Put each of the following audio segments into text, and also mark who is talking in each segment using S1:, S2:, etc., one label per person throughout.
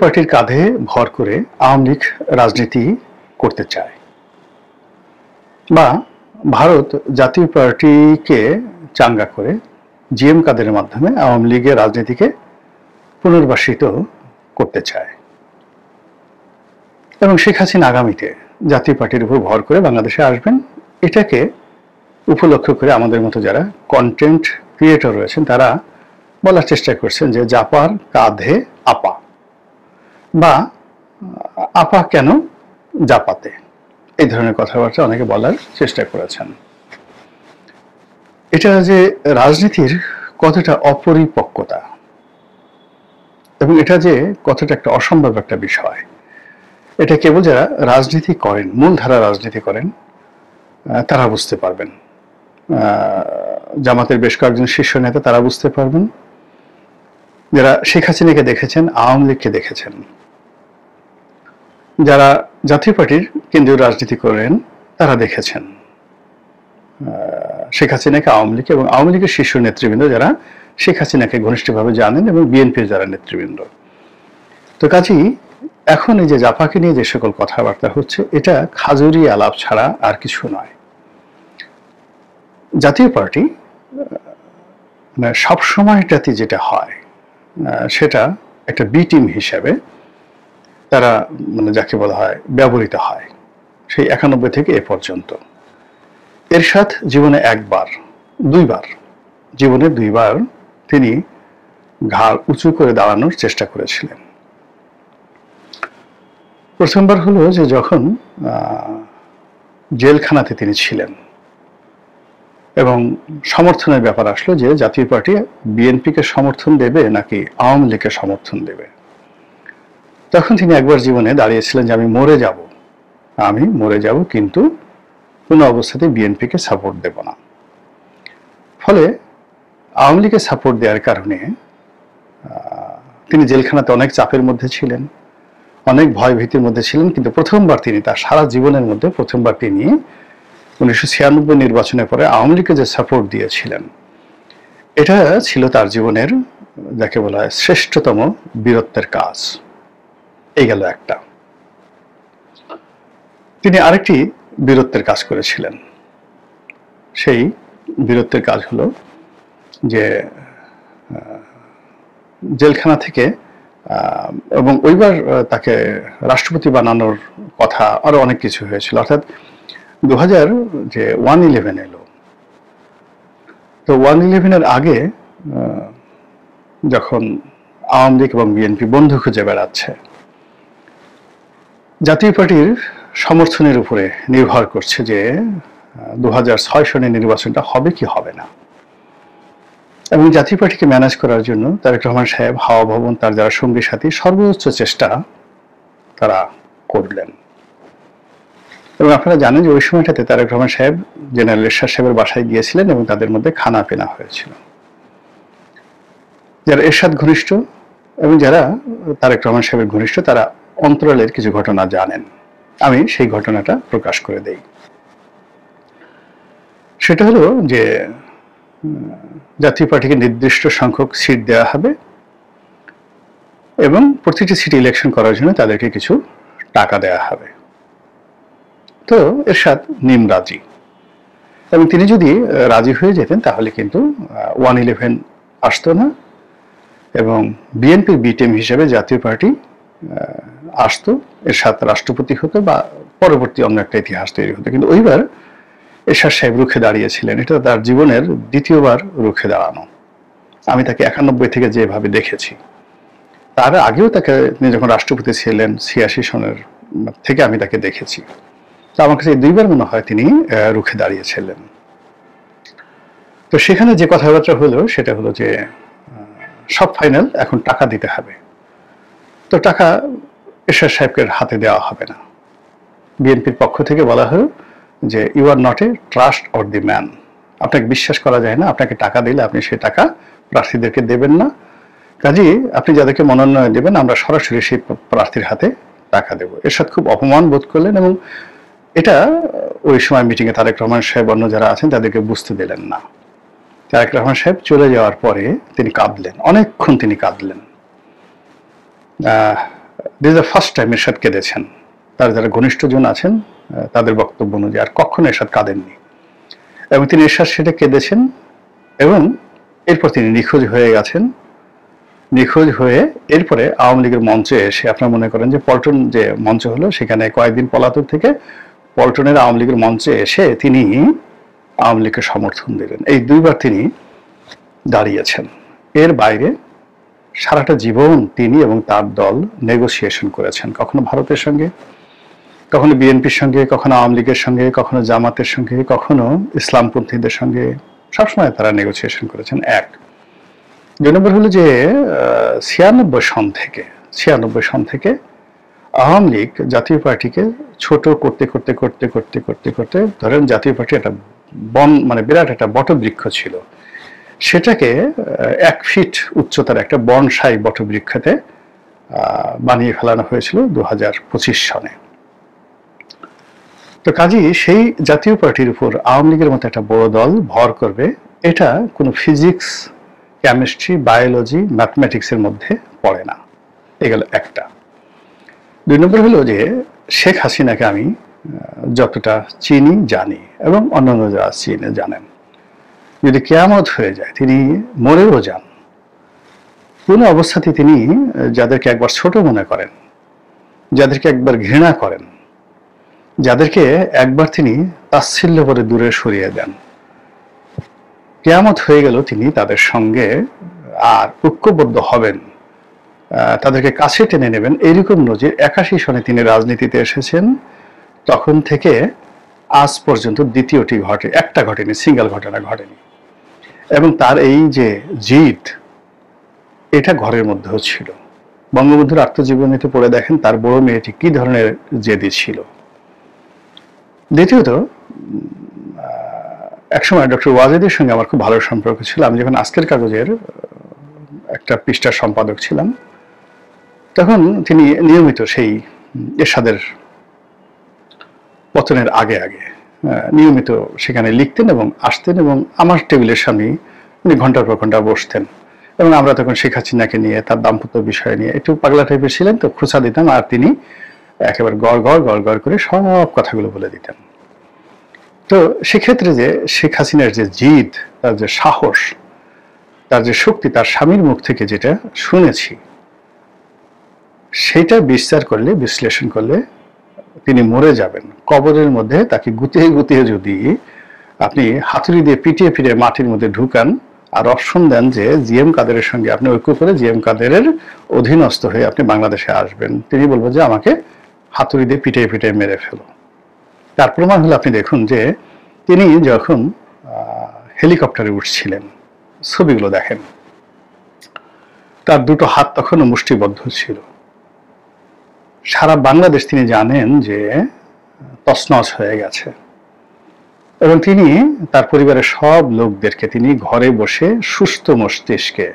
S1: পার্টির কাঁধে ভর করে আওয়ামী লীগ রাজনীতি করতে চায়, বা ভারত জাতীয় পার্টিকে চাঙ্গা করে জিএম কাদেরের মাধ্যমে আওয়ামী লীগের রাজনীতিকে পুনর্বাসিত করতে চায় এবং শেখ হাসিনা আগামীতে জাতীয় পার্টির উপর ভর করে বাংলাদেশে আসবেন, এটাকে উপলক্ষ করে আমাদের মতো যারা কন্টেন্ট ক্রিয়েটর রয়েছেন তারা বলার চেষ্টা করছেন যে জাপার কাঁধে আপা, বা আপা কেন জাপাতে, এই ধরনের কথাবার্তা অনেকে বলার চেষ্টা করেছেন। এটা যে রাজনীতির কতটা অপরিপক্কতা এবং এটা যে কতটা একটা অসম্ভব একটা বিষয়, এটা কেবল যারা রাজনীতি করেন, মূলধারা রাজনীতি করেন, তারা বুঝতে পারবেন। জামাতের বেশ কয়েকজন শীর্ষ নেতা তারা বুঝতে পারবেন, যারা শেখ হাসিনাকে দেখেছেন, আওয়ামী লীগকে দেখেছেন, যারা জাতীয় পার্টির কেন্দ্রীয় রাজনীতি করেন তারা দেখেছেন শেখ হাসিনাকে, আওয়ামী লীগ এবং আওয়ামী লীগের শীর্ষ নেতৃবৃন্দ যারা শেখ হাসিনাকে ঘনিষ্ঠভাবে জানেন এবং বিএনপির যারা নেতৃবৃন্দ। তো কাজেই এখন এই যে জাপাকে নিয়ে যে সকল কথাবার্তা হচ্ছে, এটা খাজুরি আলাপ ছাড়া আর কিছু নয়। জাতীয় পার্টি সবসময়টাতে যেটা হয় সেটা একটা বি টিম হিসাবে তারা যাকে বলা হয় ব্যবহৃত হয় সেই 91 থেকে এ পর্যন্ত। এরশাদ জীবনে দুইবার তিনি ঘাড় উঁচু করে দাঁড়ানোর চেষ্টা করেছিলেন। প্রথমবার হলো যে যখন জেলখানাতে তিনি ছিলেন এবং সমর্থনের ব্যাপার আসলো যে জাতীয় পার্টি বিএনপিকে সমর্থন দেবে নাকি আওয়ামী লীগকে সমর্থন দেবে। তখন তিনি একবার জীবনে দাঁড়িয়েছিলেন যে আমি মরে যাব কিন্তু কোনো অবস্থাতে বিএনপিকে সাপোর্ট দেব না। ফলে আওয়ামী লীগকে সাপোর্ট দেওয়ার কারণে তিনি জেলখানাতে অনেক চাপের মধ্যে ছিলেন, অনেক ভয় ভীতির মধ্যে ছিলেন, কিন্তু প্রথমবার তিনি তার সারা জীবনের মধ্যে 1996 নির্বাচনের পরে আওয়ামী লীগকে যে সাপোর্ট দিয়েছিলেন, এটা ছিল তার জীবনের যাকে বলা হয় শ্রেষ্ঠতম বীরত্বের কাজ। এই গেল একটা। তিনি আরেকটি বীরত্বের কাজ করেছিলেন, সেই বীরত্বের কাজ হলো যে জেলখানা থেকে এবং ওইবার তাকে রাষ্ট্রপতি বানানোর কথা, আরো অনেক কিছু হয়েছিল। অর্থাৎ 2000 যে 1/11 এলো, তো 1/11 আগে যখন আওয়ামী লীগ এবং বিএনপি বন্ধু খুঁজে বেড়াচ্ছে, জাতীয় পার্টির সমর্থনের উপরে নির্ভর করছে যে 2006 সনের নির্বাচনটা হবে কি হবে না, এবং জাতীয় পার্টিকে ম্যানেজ করার জন্য তারেক রহমান সাহেব, হাওয়া ভবন, তার যারা সঙ্গী সাথী সর্বোচ্চ চেষ্টা তারা করলেন। এবং আপনারা জানেন যে ওই সময়টাতে তারেক রহমান সাহেব জেনারেল এরশাদ সাহেবের বাসায় গিয়েছিলেন এবং তাদের মধ্যে খানা পেনা হয়েছিল। যারা এরশাদ ঘনিষ্ঠ এবং যারা তারেক রহমান সাহেবের ঘনিষ্ঠ তারা অন্তরালের কিছু ঘটনা জানেন। আমি সেই ঘটনাটা প্রকাশ করে দেই। সেটা হলো যে জাতীয় পার্টিকে নির্দিষ্ট সংখ্যক সিট দেওয়া হবে এবং প্রতিটি সিটি ইলেকশন করার জন্য তাদেরকে কিছু টাকা দেওয়া হবে। তো এরশাদ রাজি, এবং তিনি যদি রাজি হয়ে যেতেন তাহলে কিন্তু 1/11 আসতো না এবং বিএনপির বি টিম হিসেবে জাতীয় পার্টি আসতো, এরশাদ রাষ্ট্রপতি হতো বা পরবর্তী অন্য একটা ইতিহাস তৈরি হতো। কিন্তু ওইবার এরশাদ সাহেব রুখে দাঁড়িয়েছিলেন, এটা তার জীবনের দ্বিতীয়বার রুখে দাঁড়ানো। আমি তাকে 91 থেকে যেভাবে দেখেছি, তার আগেও তাকে তিনি যখন রাষ্ট্রপতি ছিলেন 86 সনের থেকে আমি তাকে দেখেছি, তো আমার কাছে দুইবার মনে হয় তিনি রুখে দাঁড়িয়েছিলেন। তো সেখানে যে কথাবার্তা হলো সেটা হলো যে সব ফাইনাল, এখন টাকা দিতে হবে। তো টাকা এরশাদ সাহেবকে হাতে দেওয়া হবে না। বিএনপির পক্ষ থেকে বলা হলো যে you are not a trust or the man, আপনাকে বিশ্বাস করা যায় না, আপনাকে টাকা দিলে আপনি সে টাকা প্রার্থীদেরকে দেবেন না, কাজেই আপনি যাদেরকে মনোনয়ন দেবেন আমরা সরাসরি সেই প্রার্থীর হাতে টাকা দেব। এরশাদ খুব অপমান বোধ করলেন এবং এটা ওই সময় মিটিংয়ে তারেক রহমান সাহেব অন্য যারা আছেন তাদেরকে বুঝতে দিলেন না। তারেক রহমান সাহেব চলে যাওয়ার পরে তিনি কাঁদলেন, অনেকক্ষণ তিনি কাঁদলেন। দিস দ্য ফার্স্ট টাইম এরশাদ কেঁদেছেন। তার যারা ঘনিষ্ঠজন আছেন তাদের বক্তব্য অনুযায়ী আর কখনো এরশাদ কাঁদেননি, এবং তিনি এরশাদ সেটা কেঁদেছেন এবং এরপর তিনি নিখোঁজ হয়ে গেছেন। নিখোঁজ হয়ে এরপরে আওয়ামী লীগের মঞ্চে এসে, আপনারা মনে করেন যে পল্টন যে মঞ্চ হলো সেখানে কয়েকদিন পলাতক থেকে পল্টনের আওয়ামী লীগের মঞ্চে এসে তিনি আওয়ামী লীগকে সমর্থন দিলেন। এই দুইবার তিনি দাঁড়িয়েছেন। এর বাইরে সারাটা জীবন তিনি এবং তার দল নেগোসিয়েশন করেছেন, কখনো ভারতের সঙ্গে, কখনো বিএনপির সঙ্গে, কখনো আওয়ামী লীগের সঙ্গে, কখনো জামাতের সঙ্গে, কখনো ইসলামপন্থীদের সঙ্গে, সবসময় তারা নেগোসিয়েশন করেছেন। এক। দুই নম্বর হলো যে 96 সন থেকে আওয়ামী লীগ জাতীয় পার্টিকে ছোট করতে করতে করতে করতে করতে করতে ধরেন জাতীয় পার্টি একটা মানে বিরাট একটা বটবৃক্ষ ছিল, সেটাকে 1 ফিট উচ্চতার একটা বনসাই বটবৃক্ষতে বানিয়ে ফেলানো হয়েছিল 2025 সনে। তো কাজেই সেই জাতীয় পার্টির উপর আওয়ামী লীগের মতো একটা বড় দল ভর করবে, এটা কোনো ফিজিক্স, কেমিস্ট্রি, বায়োলজি, ম্যাথমেটিক্সের মধ্যে পড়ে না। এগুলো একটা। দুই নম্বর হলো যে শেখ হাসিনাকে আমি যতটা চিনি, জানি, এবং অন্যান্য যারা চিনে জানেন, যদি কিয়ামত হয়ে যায়, তিনি মরেও যান, কোনো অবস্থাতে তিনি যাদেরকে একবার ছোট মনে করেন, যাদেরকে একবার ঘৃণা করেন, যাদেরকে একবার তিনি তাচ্ছিল্য করে দূরে সরিয়ে দেন, কিয়ামত হয়ে গেল তিনি তাদের সঙ্গে আর ঐক্যবদ্ধ হবেন, তাদেরকে কাছে টেনে নেবেন। এইরকম নজির 81 সনে তিনি রাজনীতিতে এসেছেন, তখন থেকে আজ পর্যন্ত দ্বিতীয়টি ঘটে, একটা ঘটেনি, সিঙ্গেল ঘটনা ঘটেনি। এবং তার এই যে জিদ, এটা ঘরের মধ্যেও ছিল। বঙ্গবন্ধুর আত্মজীবনীতে পড়ে দেখেন তার বড় মেয়েটি কি ধরনের জেদি ছিল। দ্বিতীয়ত, একসময় ডক্টর ওয়াজেদের সঙ্গে আমার খুব ভালো সম্পর্ক ছিল। আমি যখন আজকের কাগজের একটা পৃষ্ঠার সম্পাদক ছিলাম, তখন তিনি নিয়মিত সেই এরশাদের পতনের আগে আগে নিয়মিত সেখানে লিখতেন এবং আসতেন, এবং আমার টেবিলের সামনে উনি ঘন্টার পর ঘন্টা বসতেন। এবং আমরা তখন শেখ হাসিনাকে নিয়ে, তার দাম্পত্য বিষয় নিয়ে একটু পাগলা টাইপের ছিলেন, তো খোঁচা দিতাম, আর তিনি একেবারে গড় গড় করে সব কথাগুলো বলে দিতেন। তো সেক্ষেত্রে যে শেখ হাসিনার যে জিদ, তার যে সাহস, তার যে শক্তি, তার স্বামীর মুখ থেকে যেটা শুনেছি, সেটা বিচার করলে, বিশ্লেষণ করলে তিনি মরে যাবেন। কবরের মধ্যে তাকে গুতিয়ে গুতিয়ে যদি আপনি হাতুড়ি দিয়ে পিটিয়ে পিটিয়ে মাটির মধ্যে ঢুকান আর অপশন দেন যে জিএম কাদেরের সঙ্গে আপনি ঐক্য করে জিএম কাদেরের অধীনস্থ হয়ে আপনি বাংলাদেশে আসবেন, তিনি বলবেন যে আমাকে হাতুড়ি দিয়ে পিটিয়ে পিটিয়ে মেরে ফেলো। তার প্রমাণ হলো আপনি দেখুন যে তিনি যখন হেলিকপ্টারে উঠছিলেন, ছবিগুলো দেখেন, তার দুটো হাত তখনও মুষ্টিবদ্ধ ছিল। সারা বাংলাদেশ তিনি জানেন যে তছনছ হয়ে গেছে, এবং তিনি তার পরিবারের সব লোকদেরকে তিনি ঘরে বসে সুস্থ মস্তিষ্কে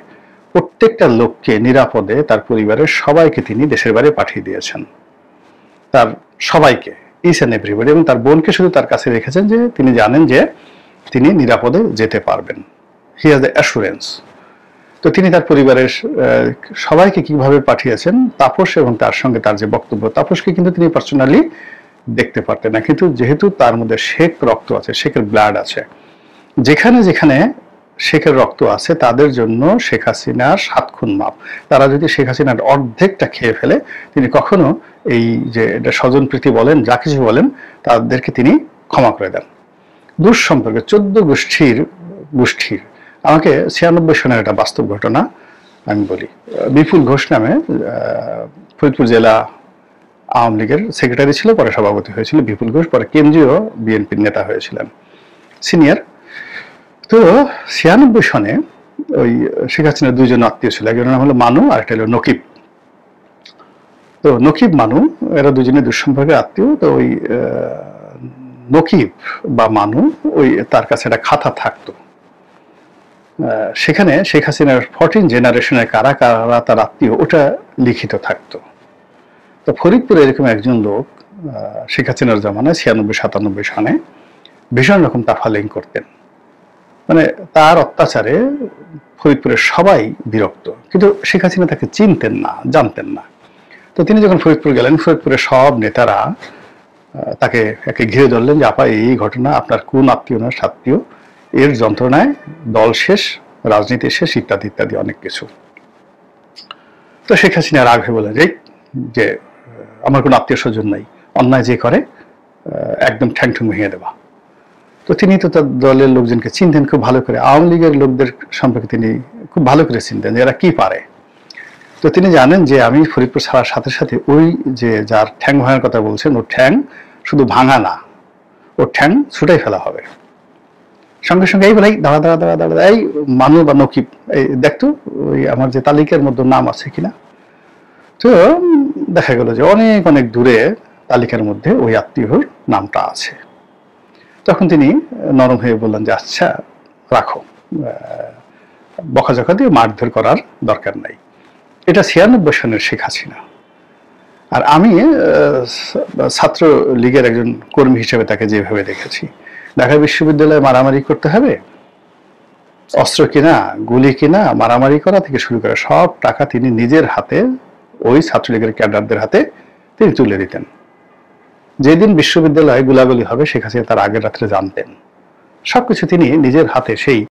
S1: প্রত্যেকটা লোককে নিরাপদে, তার পরিবারের সবাইকে তিনি দেশের বাইরে পাঠিয়ে দিয়েছেন, তার সবাইকে, ইচ অ্যান্ড এভরিবডি, এবং তার বোনকে শুধু তার কাছে রেখেছেন যে তিনি জানেন যে তিনি নিরাপদে যেতে পারবেন। He has the assurance. তো তিনি তার পরিবারের সবাইকে কিভাবে পাঠিয়েছেন, তাপস এবং তার সঙ্গে তার যে বক্তব্য, তাপসকে কিন্তু তিনি পার্সোনালি দেখতে পারতেন না, কিন্তু যেহেতু তার মধ্যে শেখ রক্ত আছে, শেখের ব্লাড আছে, যেখানে যেখানে শেখের রক্ত আছে তাদের জন্য শেখ হাসিনার 7 খুন মাপ। তারা যদি শেখ হাসিনার অর্ধেকটা খেয়ে ফেলে, তিনি কখনো এই যে এটা স্বজনপ্রীতি বলেন, যা কিছু বলেন, তাদেরকে তিনি ক্ষমা করে দেন। দূর সম্পর্কে 14 গোষ্ঠীর আমাকে 96 সনের একটা বাস্তব ঘটনা আমি বলি। বিপুল ঘোষ নামে ফরিদপুর জেলা আওয়ামী লীগের সেক্রেটারি ছিল, পরে সভাপতি হয়েছিল বিপুল ঘোষ, পরে কেন্দ্রীয় বিএনপির নেতা হয়েছিলেন, সিনিয়র। তো 96 সনে ওই শেখ হাসিনার 2 জন আত্মীয় ছিল, একজনের নাম হলো মানু আর একটা হলো নকিব। তো নকিব মানু এরা দুজনে দুঃসম্পর্কের আত্মীয়। তো ওই নকিব বা মানু, ওই তার কাছে একটা খাতা থাকতো, সেখানে শেখ হাসিনার 14 জেনারেশনের কারা কারা তার আত্মীয়, ওটা লিখিত থাকতো। তো ফরিদপুরে এরকম একজন লোক শেখ হাসিনার জামানায় 96-97 সনে ভীষণ রকম তাফালিং করতেন, মানে তার অত্যাচারে ফরিদপুরের সবাই বিরক্ত, কিন্তু শেখ হাসিনা তাকে চিনতেন না, জানতেন না। তো তিনি যখন ফরিদপুর গেলেন, ফরিদপুরের সব নেতারা তাকে একে ঘিরে ধরলেন যে আপা এই ঘটনা, আপনার কোন আত্মীয় না সাত্মীয়, এর যন্ত্রণায় দল শেষ, রাজনীতি শেষ, ইত্যাদি ইত্যাদি অনেক কিছু। তো শেখ হাসিনা রাগ হয়ে বলেন যে আমার কোনো আত্মীয় স্বজন নাই, অন্যায় যে করে একদম ঠ্যাং ঠুং ভেঙে দেওয়া। তো তিনি তো তার দলের লোকজনকে চিনতেন খুব ভালো করে, আওয়ামী লীগের লোকদের সম্পর্কে তিনি খুব ভালো করে চিনতেন যে এরা কি পারে। তো তিনি জানেন যে আমি ফরিদপুর ছাড়ার সাথে সাথে ওই যে যার ঠ্যাং ভাঙার কথা বলছেন, ওর ঠ্যাং শুধু ভাঙা না, ওর ঠ্যাং ছুটাই ফেলা হবে। সঙ্গে সঙ্গে এই বলে দাঁড়া দাঁড়া দাঁড়া দাঁড়া, এই মানু বা নকিব, এই দেখতো ওই আমার যে তালিকার মধ্যে নাম আছে কিনা। তো দেখা গেল যে অনেক অনেক দূরে তালিকার মধ্যে ওই আত্মীয়র নামটা আছে। তখন তিনি নরম হয়ে বললেন যে আচ্ছা রাখো, বকাঝকা দিয়ে মারধর করার দরকার নাই। এটা 96 সনের শেখ হাসিনা। আর আমি ছাত্র লীগের একজন কর্মী হিসেবে তাকে যেভাবে দেখেছি, ঢাকা বিশ্ববিদ্যালয়ে মারামারি করতে হবে, অস্ত্র কিনা, গুলি কিনা, মারামারি করা থেকে শুরু করে সব টাকা তিনি নিজের হাতে ওই ছাত্রলীগের ক্যাডারদের হাতে তিনি তুলে দিতেন। যেদিন বিশ্ববিদ্যালয়ে গোলাগুলি হবে শেখ হাসিনা তার আগের রাত্রে জানতেন। সবকিছু তিনি নিজের হাতে সেই